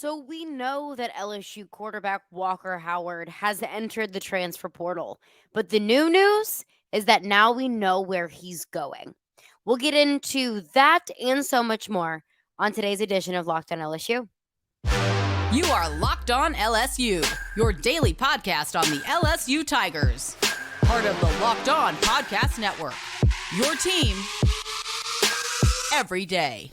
So we know that LSU quarterback Walker Howard has entered the transfer portal, but the new news is that now we know where he's going. We'll get into that and so much more on today's edition of Locked on LSU. You are Locked on LSU, your daily podcast on the LSU Tigers. Part of the Locked on Podcast Network. Your team every day.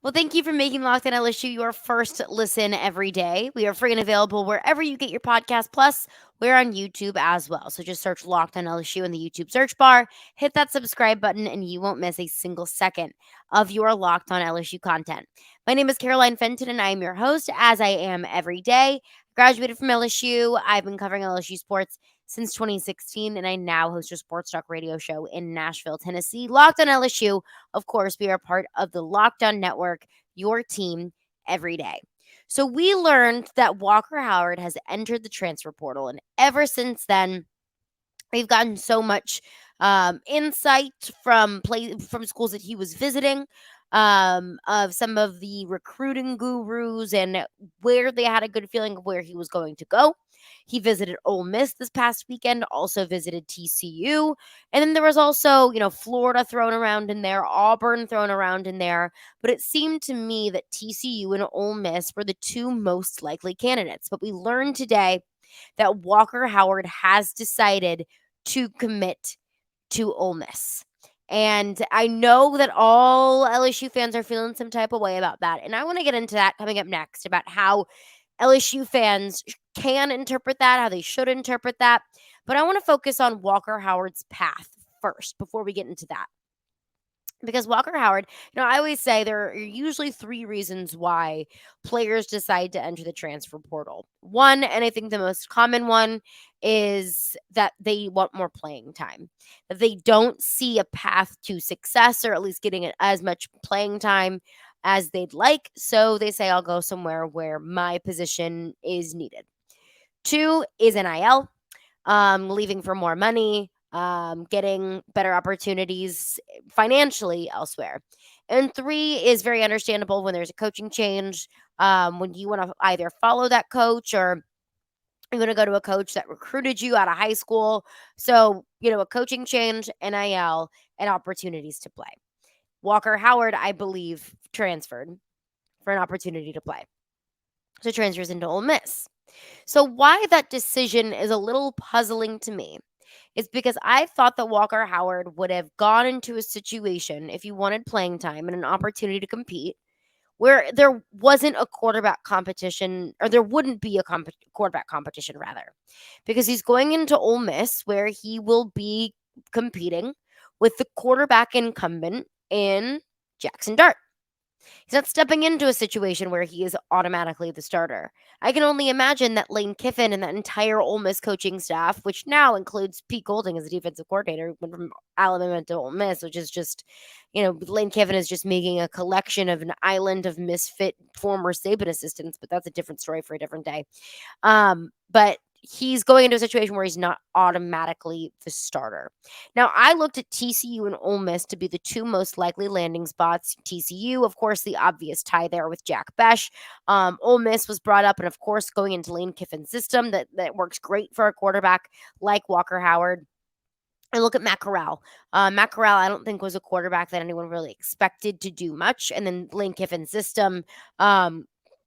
Well, thank you for making Locked on LSU your first listen every day. We are free and available wherever you get your podcast. Plus, we're on YouTube as well. So just search Locked on LSU in the YouTube search bar, hit that subscribe button, and you won't miss a single second of your Locked on LSU content. My name is Caroline Fenton, and I am your host, as I am every day. Graduated from LSU. I've been covering LSU sports since 2016, and I now host a sports talk radio show in Nashville, Tennessee. Locked on LSU. Of course, we are part of the Locked On Network, your team every day. So we learned that Walker Howard has entered the transfer portal, and ever since then, we've gotten so much insight from schools that he was visiting, of some of the recruiting gurus and where they had a good feeling of where he was going to go. He visited Ole Miss this past weekend, also visited TCU. And then there was also, Florida thrown around in there, Auburn thrown around in there. But it seemed to me that TCU and Ole Miss were the two most likely candidates. But we learned today that Walker Howard has decided to commit to Ole Miss. And I know that all LSU fans are feeling some type of way about that. And I want to get into that coming up next about how LSU fans can interpret that, how they should interpret that. But I want to focus on Walker Howard's path first before we get into that. Because Walker Howard, I always say there are usually three reasons why players decide to enter the transfer portal. One, and I think the most common one, is that they want more playing time. That they don't see a path to success, or at least getting as much playing time as they'd like. So they say, I'll go somewhere where my position is needed. Two is NIL, leaving for more money, getting better opportunities financially elsewhere. And three is very understandable when there's a coaching change, when you want to either follow that coach or you want to go to a coach that recruited you out of high school. So, a coaching change, NIL, and opportunities to play. Walker Howard, I believe, transferred for an opportunity to play. So transfers into Ole Miss. So why that decision is a little puzzling to me is because I thought that Walker Howard would have gone into a situation, if he wanted playing time and an opportunity to compete, where there wasn't a quarterback competition, or there wouldn't be a quarterback competition, rather. Because he's going into Ole Miss, where he will be competing with the quarterback incumbent in Jackson Dart. He's not stepping into a situation where he is automatically the starter. I can only imagine that Lane Kiffin and that entire Ole Miss coaching staff, which now includes Pete Golding as a defensive coordinator, who went from Alabama to Ole Miss, which is just, Lane Kiffin is just making a collection of an island of misfit former Saban assistants, but that's a different story for a different day. But he's going into a situation where he's not automatically the starter. Now, I looked at TCU and Ole Miss to be the two most likely landing spots. TCU, of course, the obvious tie there with Jack Besh. Ole Miss was brought up, and of course, going into Lane Kiffin's system that works great for a quarterback like Walker Howard. And look at Matt Corral. Matt Corral, I don't think, was a quarterback that anyone really expected to do much. And then Lane Kiffin's system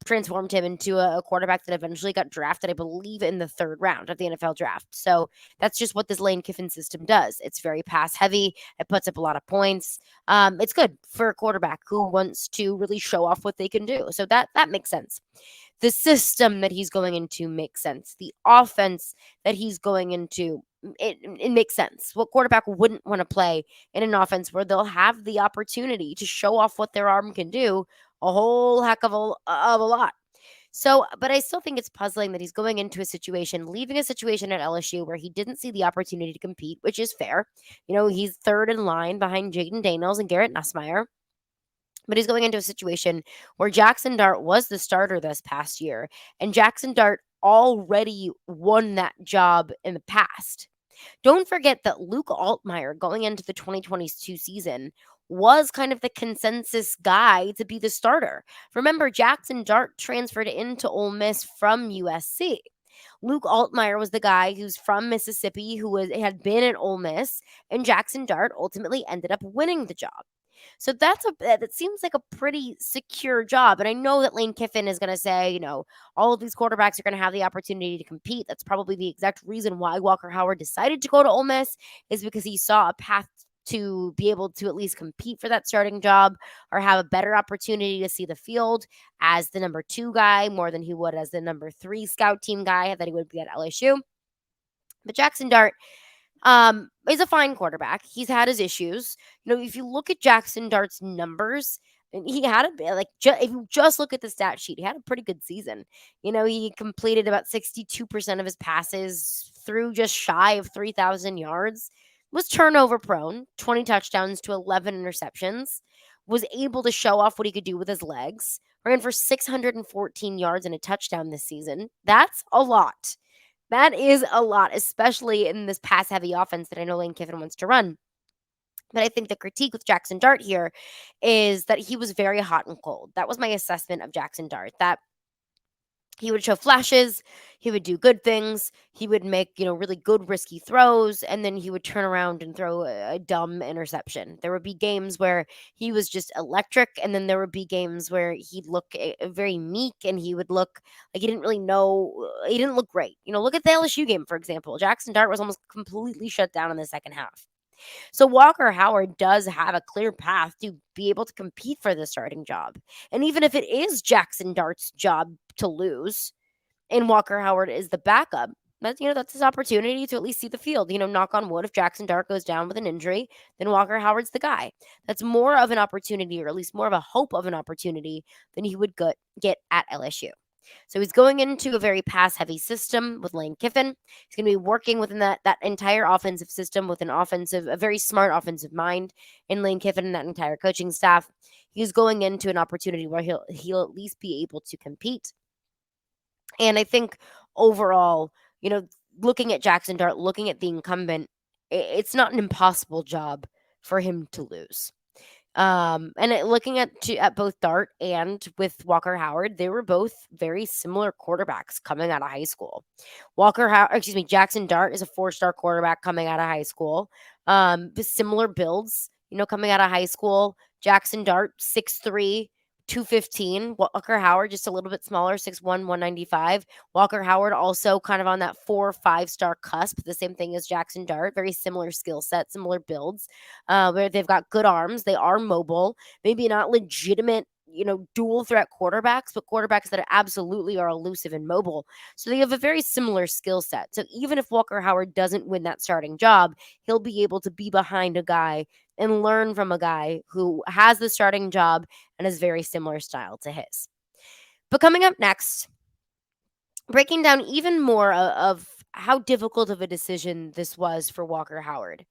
transformed him into a quarterback that eventually got drafted, I believe, in the third round of the NFL draft. So that's just what this Lane Kiffin system does. It's very pass heavy. It puts up a lot of points. It's good for a quarterback who wants to really show off what they can do. So that makes sense. The system that he's going into makes sense. The offense that he's going into, it makes sense. What quarterback wouldn't want to play in an offense where they'll have the opportunity to show off what their arm can do a whole heck of a lot? So, but I still think it's puzzling that he's going into a situation, leaving a situation at LSU where he didn't see the opportunity to compete, which is fair. He's third in line behind Jayden Daniels and Garrett Nussmeier. But he's going into a situation where Jackson Dart was the starter this past year, and Jackson Dart already won that job in the past. Don't forget that Luke Altmaier going into the 2022 season was kind of the consensus guy to be the starter. Remember, Jackson Dart transferred into Ole Miss from USC. Luke Altmaier was the guy who's from Mississippi, had been at Ole Miss, and Jackson Dart ultimately ended up winning the job. So that seems like a pretty secure job. And I know that Lane Kiffin is going to say, all of these quarterbacks are going to have the opportunity to compete. That's probably the exact reason why Walker Howard decided to go to Ole Miss, is because he saw a path to be able to at least compete for that starting job or have a better opportunity to see the field as the number 2 guy more than he would as the number 3 scout team guy that he would be at LSU. But Jackson Dart is a fine quarterback. He's had his issues. If you look at Jackson Dart's numbers, and he had if you just look at the stat sheet, he had a pretty good season. He completed about 62% of his passes, through just shy of 3,000 yards, was turnover prone, 20 touchdowns to 11 interceptions, was able to show off what he could do with his legs, ran for 614 yards and a touchdown this season. That's a lot. That is a lot, especially in this pass-heavy offense that I know Lane Kiffin wants to run. But I think the critique with Jackson Dart here is that he was very hot and cold. That was my assessment of Jackson Dart, that he would show flashes, he would do good things, he would make, really good risky throws, and then he would turn around and throw a dumb interception. There would be games where he was just electric, and then there would be games where he'd look very meek, and he would look like he didn't really know, he didn't look great. Look at the LSU game, for example. Jackson Dart was almost completely shut down in the second half. So Walker Howard does have a clear path to be able to compete for the starting job. And even if it is Jackson Dart's job to lose and Walker Howard is the backup, that's his opportunity to at least see the field. Knock on wood, if Jackson Dart goes down with an injury, then Walker Howard's the guy. That's more of an opportunity, or at least more of a hope of an opportunity, than he would get at LSU. So he's going into a very pass-heavy system with Lane Kiffin. He's going to be working within that entire offensive system with a very smart offensive mind in Lane Kiffin and that entire coaching staff. He's going into an opportunity where he'll at least be able to compete. And I think overall, looking at Jackson Dart, looking at the incumbent, it's not an impossible job for him to lose. Looking at both Dart and with Walker Howard, they were both very similar quarterbacks coming out of high school. Jackson Dart is a 4-star quarterback coming out of high school. Similar builds, coming out of high school. Jackson Dart, 6'3", 215. Walker Howard, just a little bit smaller, 6'1", 195. Walker Howard also kind of on that 4 or 5-star cusp. The same thing as Jackson Dart. Very similar skill set, similar builds, where they've got good arms. They are mobile. Maybe not legitimate, dual threat quarterbacks, but quarterbacks that absolutely are elusive and mobile. So they have a very similar skill set. So even if Walker Howard doesn't win that starting job, he'll be able to be behind a guy and learn from a guy who has the starting job and is very similar style to his. But coming up next, breaking down even more of how difficult of a decision this was for Walker Howard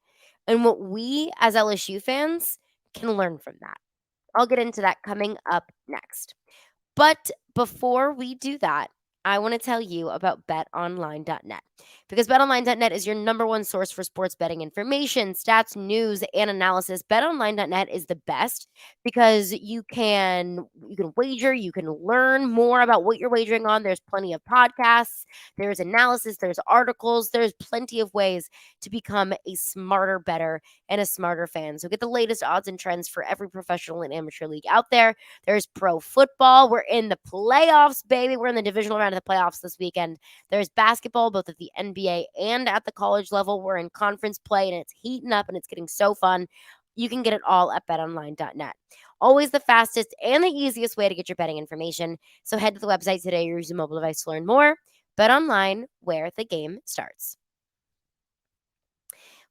and what we as LSU fans can learn from that. I'll get into that coming up next. But before we do that, I want to tell you about betonline.net, because betonline.net is your number one source for sports betting information, stats, news, and analysis. Betonline.net is the best because you can wager, you can learn more about what you're wagering on. There's plenty of podcasts, there's analysis, there's articles, there's plenty of ways to become a smarter, better, and a smarter fan. So get the latest odds and trends for every professional and amateur league out there. There's pro football. We're in the playoffs, baby. We're in the divisional round of the playoffs this weekend. There's basketball, both at the NBA and at the college level. We're in conference play, and it's heating up, and it's getting so fun. You can get it all at betonline.net. Always the fastest and the easiest way to get your betting information. So head to the website today or use your mobile device to learn more. BetOnline, where the game starts.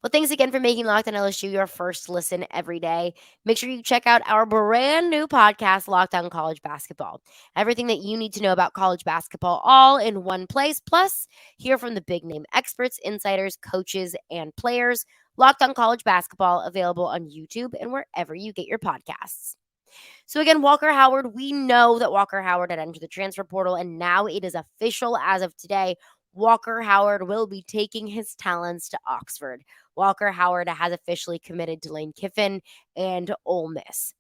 Well, thanks again for making Locked On LSU your first listen every day. Make sure you check out our brand new podcast, Locked On College Basketball. Everything that you need to know about college basketball all in one place. Plus, hear from the big name experts, insiders, coaches, and players. Locked On College Basketball, available on YouTube and wherever you get your podcasts. So again, Walker Howard, we know that Walker Howard had entered the transfer portal, and now it is official as of today. Walker Howard will be taking his talents to Oxford. Walker Howard has officially committed to Lane Kiffin and Ole Miss.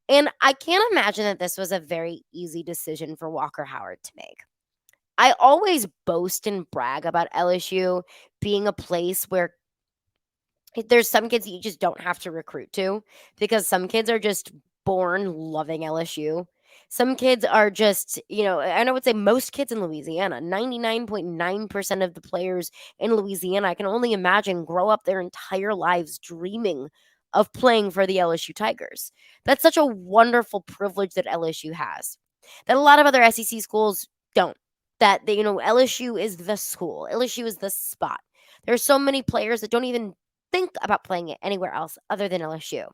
And I can't imagine that this was a very easy decision for Walker Howard to make. I always boast and brag about LSU being a place where there's some kids that you just don't have to recruit to because some kids are just born loving LSU. Some kids are just, and I would say most kids in Louisiana, 99.9% of the players in Louisiana, I can only imagine, grow up their entire lives dreaming of playing for the LSU Tigers. That's such a wonderful privilege that LSU has, that a lot of other SEC schools don't. That, LSU is the school, LSU is the spot. There's so many players that don't even think about playing it anywhere else other than LSU.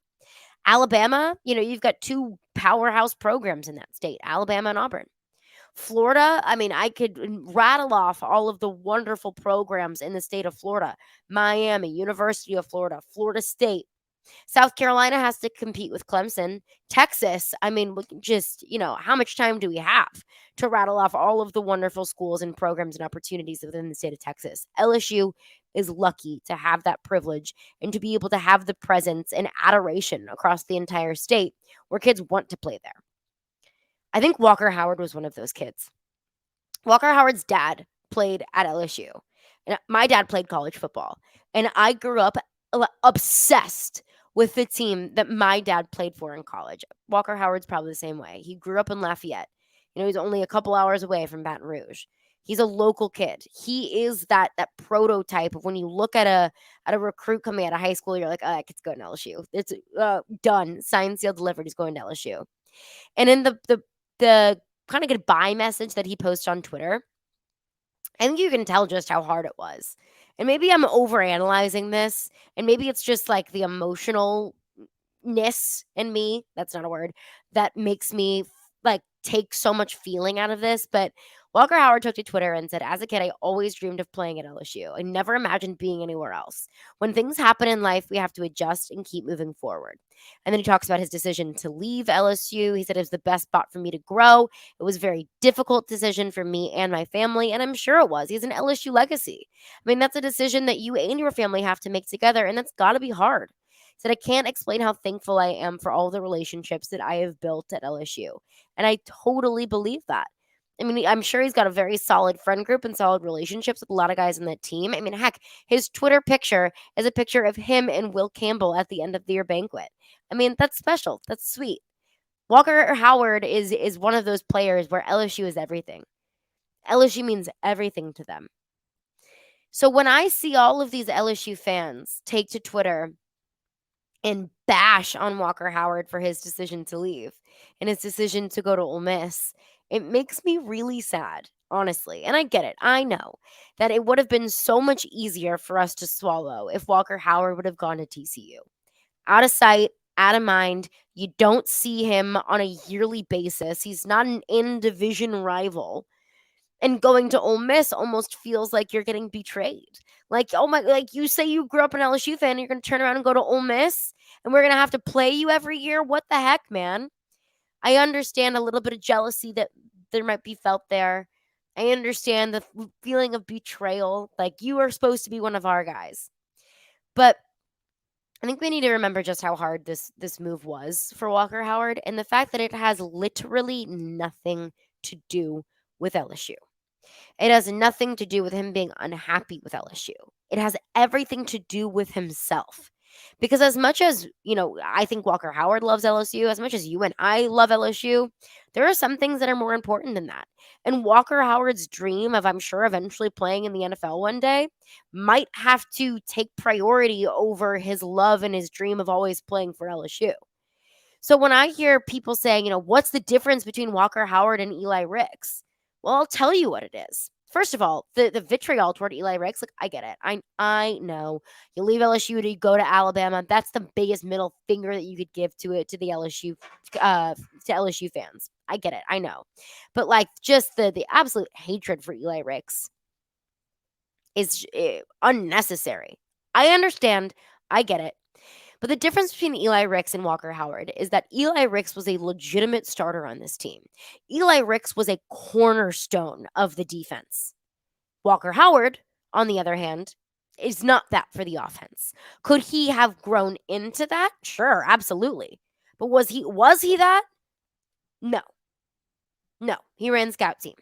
Alabama, you've got two powerhouse programs in that state, Alabama and Auburn. Florida, I mean, I could rattle off all of the wonderful programs in the state of Florida. Miami, University of Florida, Florida State. South Carolina has to compete with Clemson. Texas, I mean, just, how much time do we have to rattle off all of the wonderful schools and programs and opportunities within the state of Texas? LSU is lucky to have that privilege and to be able to have the presence and adoration across the entire state where kids want to play there. I think Walker Howard was one of those kids. Walker Howard's dad played at LSU. And my dad played college football. And I grew up obsessed with the team that my dad played for in college. Walker Howard's probably the same way. He grew up in Lafayette. He's only a couple hours away from Baton Rouge. He's a local kid. He is that prototype of when you look at a recruit coming out of high school, you're like, that kid's going to LSU. It's done. Signed, sealed, delivered. He's going to LSU. And in the kind of goodbye message that he posted on Twitter, I think you can tell just how hard it was. And maybe I'm overanalyzing this, and maybe it's just like the emotionalness in me, that's not a word, that makes me like take so much feeling out of this. But Walker Howard took to Twitter and said, as a kid, I always dreamed of playing at LSU. I never imagined being anywhere else. When things happen in life, we have to adjust and keep moving forward. And then he talks about his decision to leave LSU. He said it was the best spot for me to grow. It was a very difficult decision for me and my family, and I'm sure it was. He has an LSU legacy. I mean, that's a decision that you and your family have to make together, and that's got to be hard. He said, I can't explain how thankful I am for all the relationships that I have built at LSU. And I totally believe that. I mean, I'm sure he's got a very solid friend group and solid relationships with a lot of guys in that team. I mean, heck, his Twitter picture is a picture of him and Will Campbell at the end of the year banquet. I mean, that's special. That's sweet. Walker Howard is one of those players where LSU is everything. LSU means everything to them. So when I see all of these LSU fans take to Twitter and bash on Walker Howard for his decision to leave and his decision to go to Ole Miss, it makes me really sad, honestly. And I get it. I know that it would have been so much easier for us to swallow if Walker Howard would have gone to TCU. Out of sight, out of mind. You don't see him on a yearly basis. He's not an in-division rival. And going to Ole Miss almost feels like you're getting betrayed. Like, oh my, like you say you grew up an LSU fan, and you're going to turn around and go to Ole Miss, and we're going to have to play you every year? What the heck, man? I understand a little bit of jealousy that there might be felt there. I understand the feeling of betrayal. Like, you are supposed to be one of our guys. But I think we need to remember just how hard this move was for Walker Howard, and the fact that it has literally nothing to do with LSU. It has nothing to do with him being unhappy with LSU. It has everything to do with himself. Because as much as, I think Walker Howard loves LSU, as much as you and I love LSU, there are some things that are more important than that. And Walker Howard's dream of, I'm sure, eventually playing in the NFL one day might have to take priority over his love and his dream of always playing for LSU. So when I hear people saying, what's the difference between Walker Howard and Eli Ricks? Well, I'll tell you what it is. First of all, the vitriol toward Eli Ricks, like, I get it. I know. You leave LSU to go to Alabama. That's the biggest middle finger that you could give to the LSU to LSU fans. I get it. I know. But like, just the absolute hatred for Eli Ricks is unnecessary. I understand. I get it. But the difference between Eli Ricks and Walker Howard is that Eli Ricks was a legitimate starter on this team. Eli Ricks was a cornerstone of the defense. Walker Howard, on the other hand, is not that for the offense. Could he have grown into that? Sure, absolutely. But was he that? No. No. He ran scout team.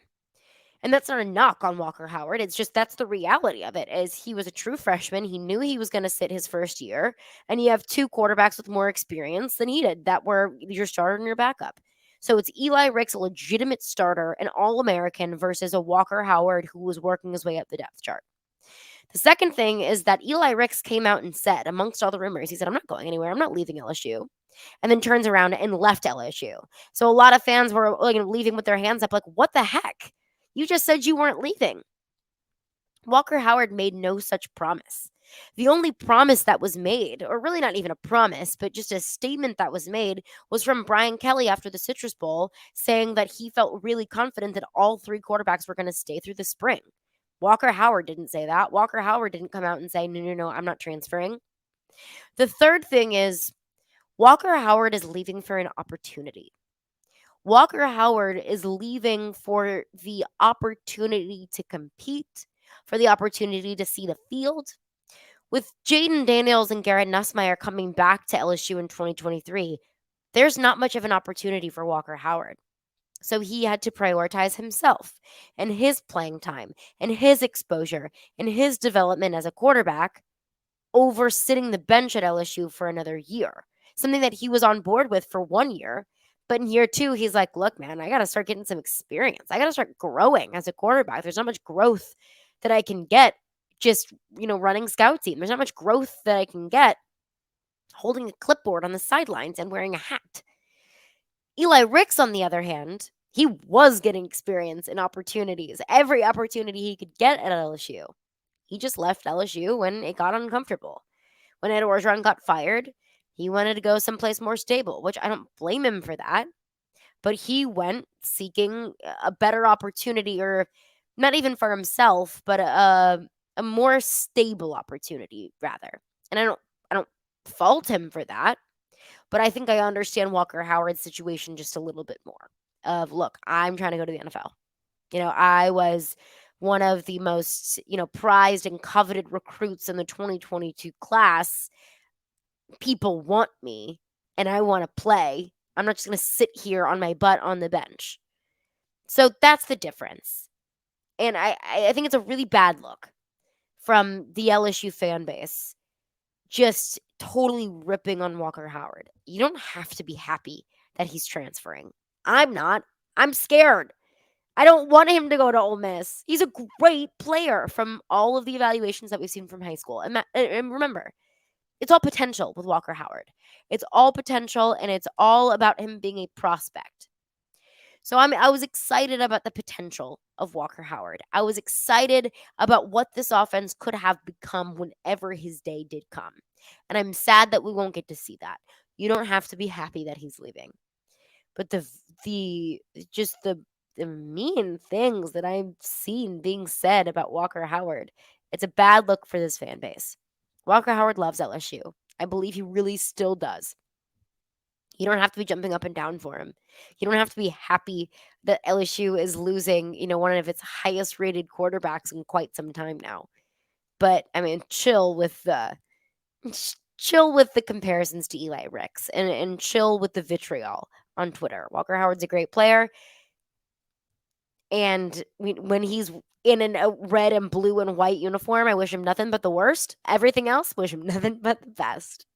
And that's not a knock on Walker Howard. It's just that's the reality of it. Is he was a true freshman. He knew he was going to sit his first year, and you have two quarterbacks with more experience than he did that were your starter and your backup. So it's Eli Ricks, a legitimate starter, an All-American, versus a Walker Howard who was working his way up the depth chart. The second thing is that Eli Ricks came out and said, amongst all the rumors, he said, "I'm not going anywhere. I'm not leaving LSU." And then turns around and left LSU. So a lot of fans were leaving with their hands up, like, what the heck? You just said you weren't leaving. Walker Howard made no such promise. The only promise that was made, or really not even a promise, but just a statement that was made, was from Brian Kelly after the Citrus Bowl, saying that he felt really confident that all three quarterbacks were going to stay through the spring. Walker Howard didn't say that. Walker Howard didn't come out and say, no, I'm not transferring. The third thing is Walker Howard is leaving for an opportunity. Walker Howard is leaving for the opportunity to compete, for the opportunity to see the field. With Jayden Daniels and Garrett Nussmeier coming back to LSU in 2023, there's not much of an opportunity for Walker Howard. So he had to prioritize himself and his playing time and his exposure and his development as a quarterback over sitting the bench at LSU for another year, something that he was on board with for 1 year. But in year 2, he's like, look, man, I got to start getting some experience. I got to start growing as a quarterback. There's not much growth that I can get just, running scout team. There's not much growth that I can get holding a clipboard on the sidelines and wearing a hat. Eli Ricks, on the other hand, he was getting experience and opportunities, every opportunity he could get at LSU. He just left LSU when it got uncomfortable. When Ed Orgeron got fired, he wanted to go someplace more stable, which I don't blame him for that. But he went seeking a better opportunity, or not even for himself, but a more stable opportunity, rather. And I don't fault him for that. But I think I understand Walker Howard's situation just a little bit more. Look, I'm trying to go to the NFL. I was one of the most, prized and coveted recruits in the 2022 class. People want me, and I want to play. I'm not just going to sit here on my butt on the bench. So that's the difference. And I think it's a really bad look from the LSU fan base, just totally ripping on Walker Howard. You don't have to be happy that he's transferring. I'm not. I'm scared. I don't want him to go to Ole Miss. He's a great player from all of the evaluations that we've seen from high school. And remember, it's all potential with Walker Howard. It's all potential, and it's all about him being a prospect. So I was excited about the potential of Walker Howard. I was excited about what this offense could have become whenever his day did come. And I'm sad that we won't get to see that. You don't have to be happy that he's leaving. But the mean things that I've seen being said about Walker Howard, it's a bad look for this fan base. Walker Howard loves LSU. I believe he really still does. You don't have to be jumping up and down for him. You don't have to be happy that LSU is losing, one of its highest rated quarterbacks in quite some time now. But chill with the comparisons to Eli Ricks and chill with the vitriol on Twitter. Walker Howard's a great player. And when he's in a red and blue and white uniform, I wish him nothing but the worst. Everything else, wish him nothing but the best.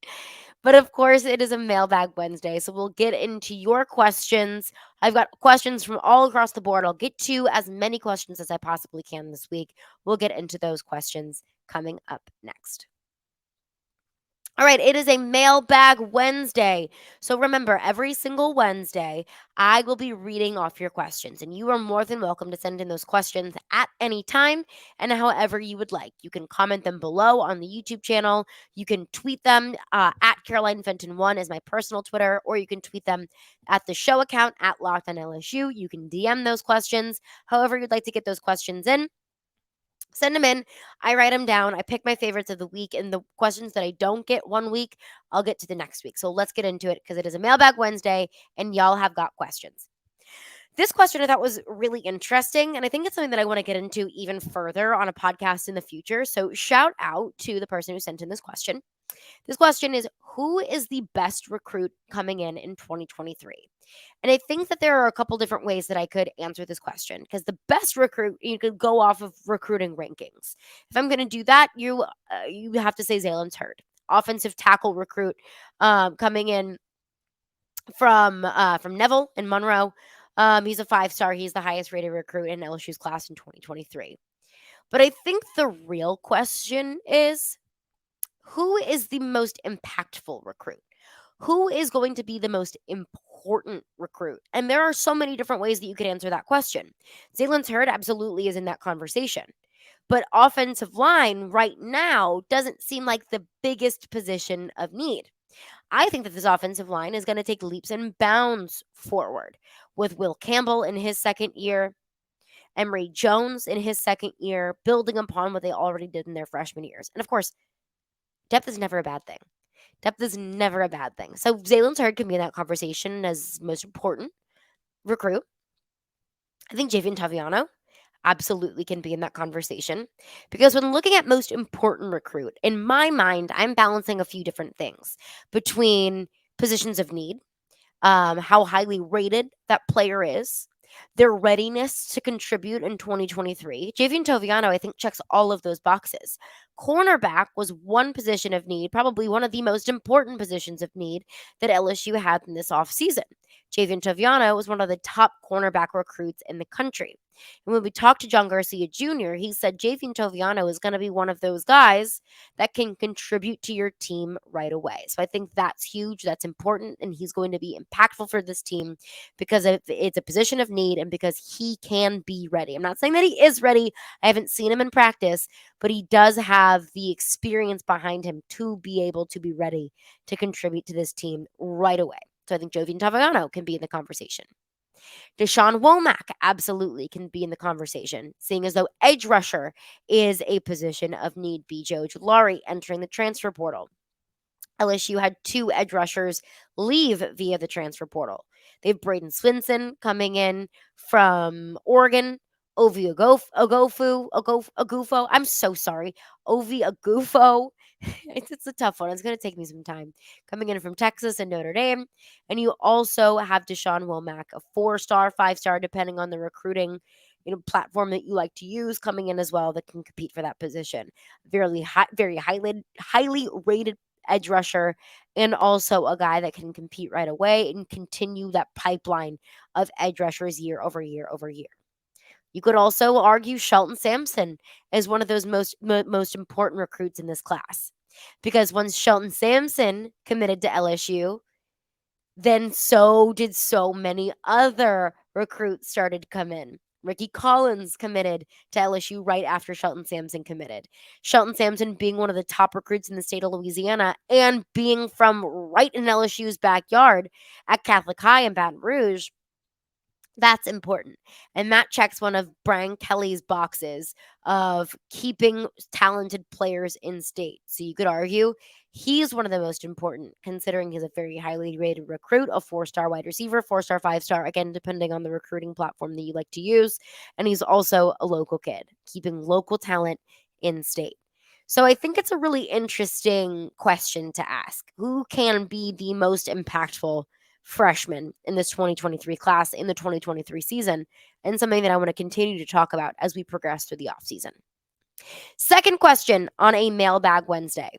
But of course, it is a Mailbag Wednesday, so we'll get into your questions. I've got questions from all across the board. I'll get to as many questions as I possibly can this week. We'll get into those questions coming up next. All right, it is a Mailbag Wednesday. So remember, every single Wednesday, I will be reading off your questions, and you are more than welcome to send in those questions at any time and however you would like. You can comment them below on the YouTube channel. You can tweet them at Caroline Fenton 1 as my personal Twitter, or you can tweet them at the show account at Locked on LSU. You can DM those questions, however you'd like to get those questions in. Send them in. I write them down. I pick my favorites of the week, and the questions that I don't get one week, I'll get to the next week. So let's get into it because it is a Mailbag Wednesday, and y'all have got questions. This question I thought was really interesting, and I think it's something that I want to get into even further on a podcast in the future. So shout out to the person who sent in this question. This question is, who is the best recruit coming in 2023? And I think that there are a couple different ways that I could answer this question because the best recruit, you could go off of recruiting rankings. If I'm going to do that, you have to say Zalen's Hurd, offensive tackle recruit, coming in from Neville in Monroe. He's a 5-star. He's the highest rated recruit in LSU's class in 2023. But I think the real question is, who is the most impactful recruit? Who is going to be the most important recruit? And there are so many different ways that you could answer that question. Zalen's Hurd absolutely is in that conversation. But offensive line right now doesn't seem like the biggest position of need. I think that this offensive line is going to take leaps and bounds forward with Will Campbell in his second year, Emory Jones in his second year, building upon what they already did in their freshman years. And of course, depth is never a bad thing. Depth is never a bad thing. So Zalen's Hurd can be in that conversation as most important recruit. I think Javian Taviano absolutely can be in that conversation because when looking at most important recruit, in my mind, I'm balancing a few different things between positions of need, how highly rated that player is, their readiness to contribute in 2023. Javian Toviano, I think, checks all of those boxes. Cornerback was one position of need, probably one of the most important positions of need that LSU had in this offseason. Javian Toviano was one of the top cornerback recruits in the country. And when we talked to John Garcia Jr., he said Javian Toviano is going to be one of those guys that can contribute to your team right away. So I think that's huge. That's important. And he's going to be impactful for this team because it's a position of need and because he can be ready. I'm not saying that he is ready. I haven't seen him in practice, but he does have the experience behind him to be able to be ready to contribute to this team right away. So I think Jovian Taviano can be in the conversation. Deshaun Womack absolutely can be in the conversation, seeing as though edge rusher is a position of need. Joe Julari entering the transfer portal. LSU had 2 edge rushers leave via the transfer portal. They have Braden Swinson coming in from Oregon. Ovi Agufo. I'm so sorry. Ovi Agufo. It's a tough one. It's going to take me some time. Coming in from Texas and Notre Dame. And you also have Deshaun Womack, a 4-star, 5-star, depending on the recruiting platform that you like to use, coming in as well that can compete for that position. Very highly rated edge rusher, and also a guy that can compete right away and continue that pipeline of edge rushers year over year over year. You could also argue Shelton Sampson is one of those most important recruits in this class because once Shelton Sampson committed to LSU, then so did so many other recruits started to come in. Ricky Collins committed to LSU right after Shelton Sampson committed. Shelton Sampson being one of the top recruits in the state of Louisiana and being from right in LSU's backyard at Catholic High in Baton Rouge, that's important. And that checks one of Brian Kelly's boxes of keeping talented players in state. So you could argue he's one of the most important, considering he's a very highly rated recruit, a 4-star wide receiver, 4-star, 5-star, again, depending on the recruiting platform that you like to use. And he's also a local kid, keeping local talent in state. So I think it's a really interesting question to ask. Who can be the most impactful freshman in this 2023 class in the 2023 season, and something that I want to continue to talk about as we progress through the offseason. Second question on a Mailbag Wednesday.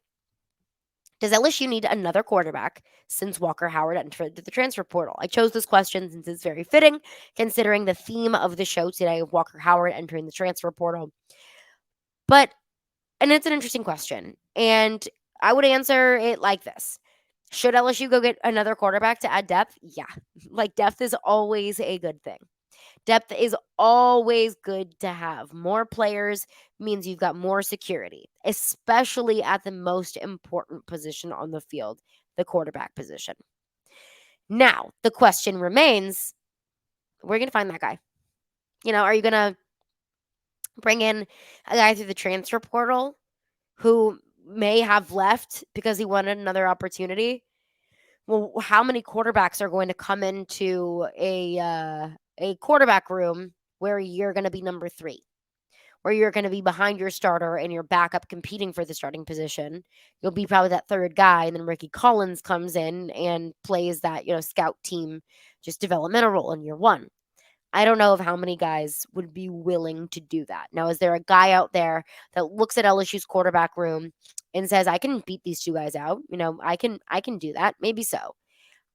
Does LSU need another quarterback since Walker Howard entered the transfer portal? I chose this question since it's very fitting, considering the theme of the show today of Walker Howard entering the transfer portal. And it's an interesting question, and I would answer it like this. Should LSU go get another quarterback to add depth? Yeah. Depth is always a good thing. Depth is always good to have. More players means you've got more security, especially at the most important position on the field, the quarterback position. Now, the question remains, where are you going to find that guy? Are you going to bring in a guy through the transfer portal who may have left because he wanted another opportunity. Well, how many quarterbacks are going to come into a quarterback room where you're going to be number 3, where you're going to be behind your starter and your backup competing for the starting position? You'll be probably that third guy, and then Ricky Collins comes in and plays that, scout team, just developmental role in year 1. I don't know of how many guys would be willing to do that. Now, is there a guy out there that looks at LSU's quarterback room and says, "I can beat these 2 guys out. I can do that." Maybe so.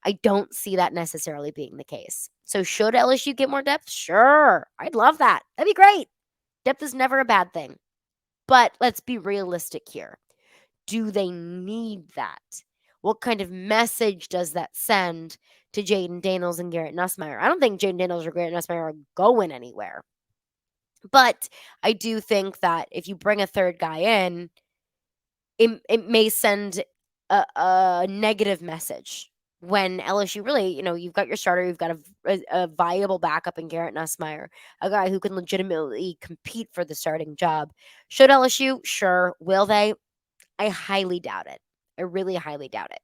I don't see that necessarily being the case. So should LSU get more depth? Sure. I'd love that. That'd be great. Depth is never a bad thing. But let's be realistic here. Do they need that? What kind of message does that send to Jayden Daniels and Garrett Nussmeier? I don't think Jayden Daniels or Garrett Nussmeier are going anywhere. But I do think that if you bring a third guy in, it may send a negative message when LSU really, you've got your starter, you've got a viable backup in Garrett Nussmeier, a guy who can legitimately compete for the starting job. Should LSU? Sure. Will they? I highly doubt it. I really highly doubt it.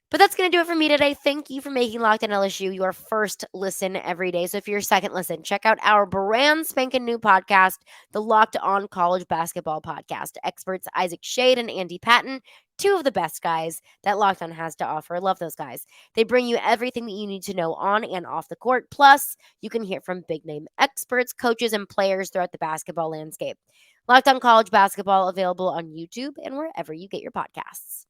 But that's going to do it for me today. Thank you for making Locked On LSU your first listen every day. So if you're your second listen, check out our brand spanking new podcast, the Locked On College Basketball Podcast. Experts Isaac Shade and Andy Patton, 2 of the best guys that Locked On has to offer. I love those guys. They bring you everything that you need to know on and off the court. Plus, you can hear from big name experts, coaches, and players throughout the basketball landscape. Locked On College Basketball, available on YouTube and wherever you get your podcasts.